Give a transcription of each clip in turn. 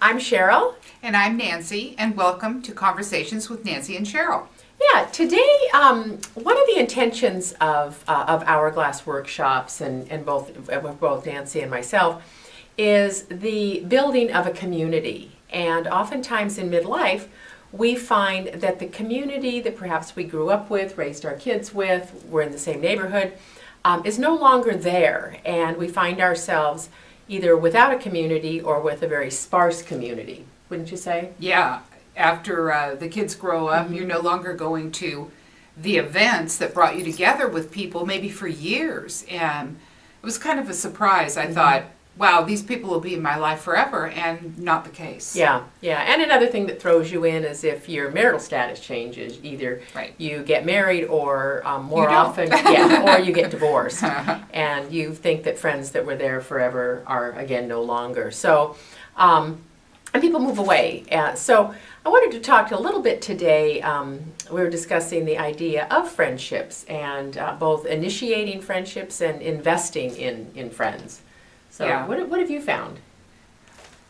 I'm Cherryll. And I'm Nancy, and welcome to Conversations with Nancy and Cherryll. Yeah, today one of the intentions of Hourglass workshops and both Nancy and myself is the building of a community. And oftentimes in midlife, we find that the community that perhaps we grew up with, raised our kids with, we're in the same neighborhood, is no longer there. And we find ourselves either without a community or with a very sparse community, wouldn't you say? Yeah, after the kids grow up, you're no longer going to the events that brought you together with people maybe for years. And it was kind of a surprise. I thought, wow, these people will be in my life forever, and not the case. Yeah. And another thing that throws you in is if your marital status changes. Either you get married or more often, or you get divorced. And you think that friends that were there forever are, again, no longer. So, and people move away. So I wanted to talk a little bit today. We were discussing the idea of friendships and both initiating friendships and investing in friends. So what have you found?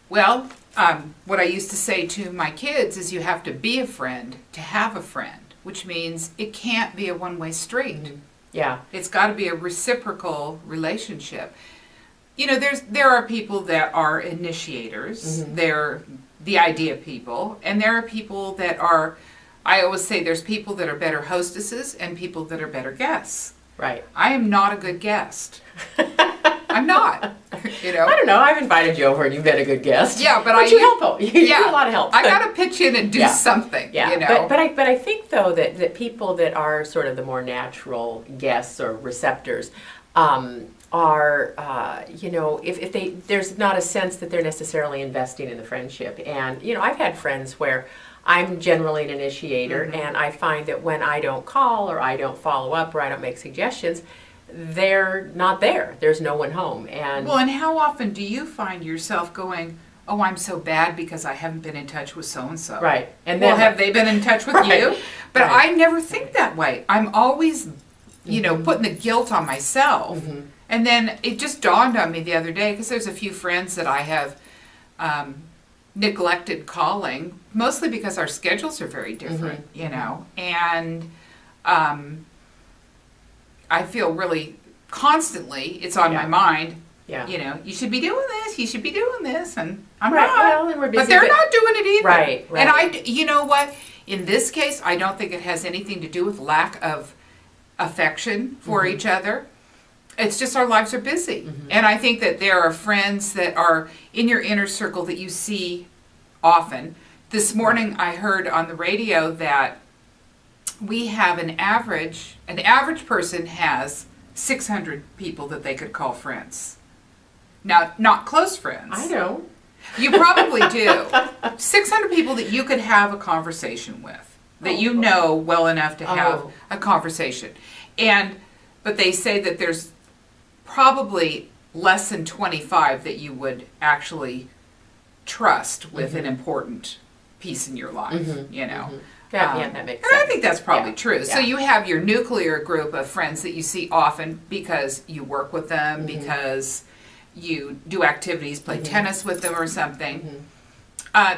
Well, what I used to say to my kids is you have to be a friend to have a friend, which means it can't be a one-way street. Yeah. It's got to be a reciprocal relationship. You know, there are people that are initiators. They're the idea people. And there are people that are, I always say there's people that are better hostesses and people that are better guests. Right. I am not a good guest. I'm not. You know? I don't know. I've invited you over and you've been a good guest. Yeah, but you help. You do a lot of help. I got to pitch in and do something. Yeah, you know? but I think though that people that are sort of the more natural guests or receptors are if there's not a sense that they're necessarily investing in the friendship. And I've had friends where I'm generally an initiator, and I find that when I don't call or I don't follow up or I don't make suggestions, they're not there. There's no one home. And how often do you find yourself going, oh, I'm so bad because I haven't been in touch with so-and-so. Right. And then, have they been in touch with you? But I never think that way. I'm always, putting the guilt on myself. And then it just dawned on me the other day, because there's a few friends that I have neglected calling, mostly because our schedules are very different, and I feel really constantly, it's on my mind, you should be doing this, and I'm not. Well, and we're busy, but they're not doing it either. Right. And you know what? In this case, I don't think it has anything to do with lack of affection for each other. It's just our lives are busy. And I think that there are friends that are in your inner circle that you see often. This morning I heard on the radio that we have an average person has 600 people that they could call friends. Now, not close friends. I know. You probably do. 600 people that you could have a conversation with, that you know well enough to have a conversation. But they say that there's probably less than 25 that you would actually trust with an important piece in your life, That makes sense. And I think that's probably true. So you have your nuclear group of friends that you see often because you work with them, because you do activities, play tennis with them or something.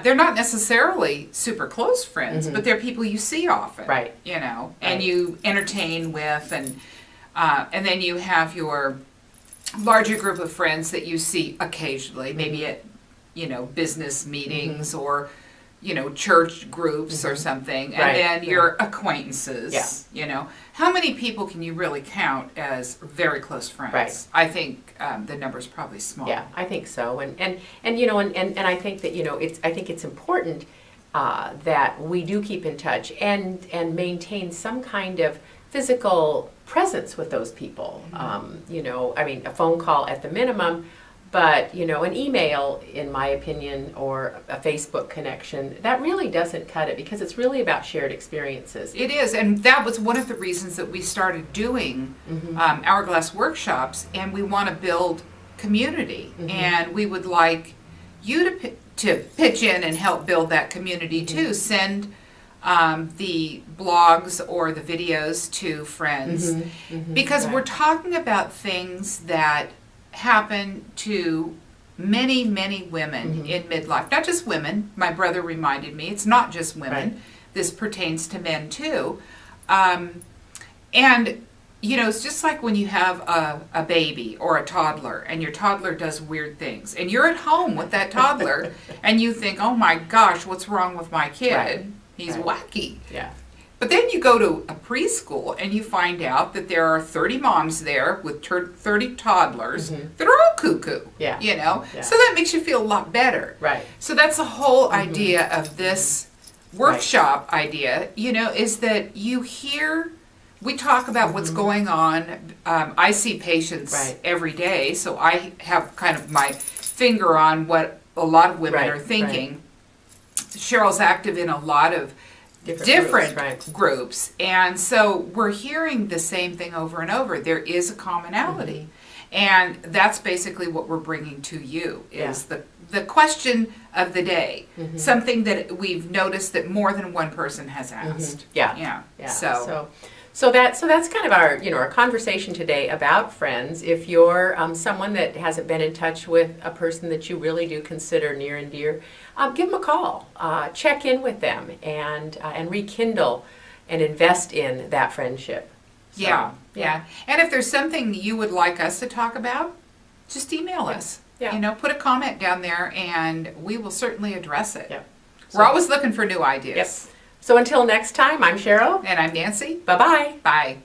They're not necessarily super close friends, but they're people you see often, right? And you entertain with, and then you have your larger group of friends that you see occasionally, maybe at business meetings or church groups or something, and then your acquaintances. How many people can you really count as very close friends? Right. I think the number's probably small. Yeah, I think so. And I think that I think it's important that we do keep in touch and maintain some kind of physical presence with those people. A phone call at the minimum. But, an email, in my opinion, or a Facebook connection, that really doesn't cut it, because it's really about shared experiences. It is, and that was one of the reasons that we started doing Hourglass workshops, and we want to build community, and we would like you to pitch in and help build that community too. Send the blogs or the videos to friends, because we're talking about things that happen to many, many women in midlife, not just women. My brother reminded me, it's not just women. Right. This pertains to men too. And, you know, it's just like when you have a baby or a toddler and your toddler does weird things and you're at home with that toddler and you think, oh my gosh, what's wrong with my kid? Right. He's Right. wacky. Yeah. But then you go to a preschool and you find out that there are 30 moms there with 30 toddlers that are all cuckoo. Yeah. You know? Yeah. So that makes you feel a lot better. Right. So that's the whole idea of this workshop idea, you know, is that you hear, we talk about what's going on. I see patients every day, so I have kind of my finger on what a lot of women are thinking. Cheryl's active in a lot of different groups. And so we're hearing the same thing over and over. There is a commonality. And that's basically what we're bringing to you is the question of the day. Something that we've noticed that more than one person has asked. Yeah. So that's kind of our our conversation today about friends. If you're someone that hasn't been in touch with a person that you really do consider near and dear, give them a call, check in with them, and rekindle and invest in that friendship. So, yeah. And if there's something you would like us to talk about, just email us. Yeah. You know, put a comment down there, and we will certainly address it. Yeah. We're always looking for new ideas. Yep. So until next time, I'm Cherryll. And I'm Nancy. Bye-bye. Bye.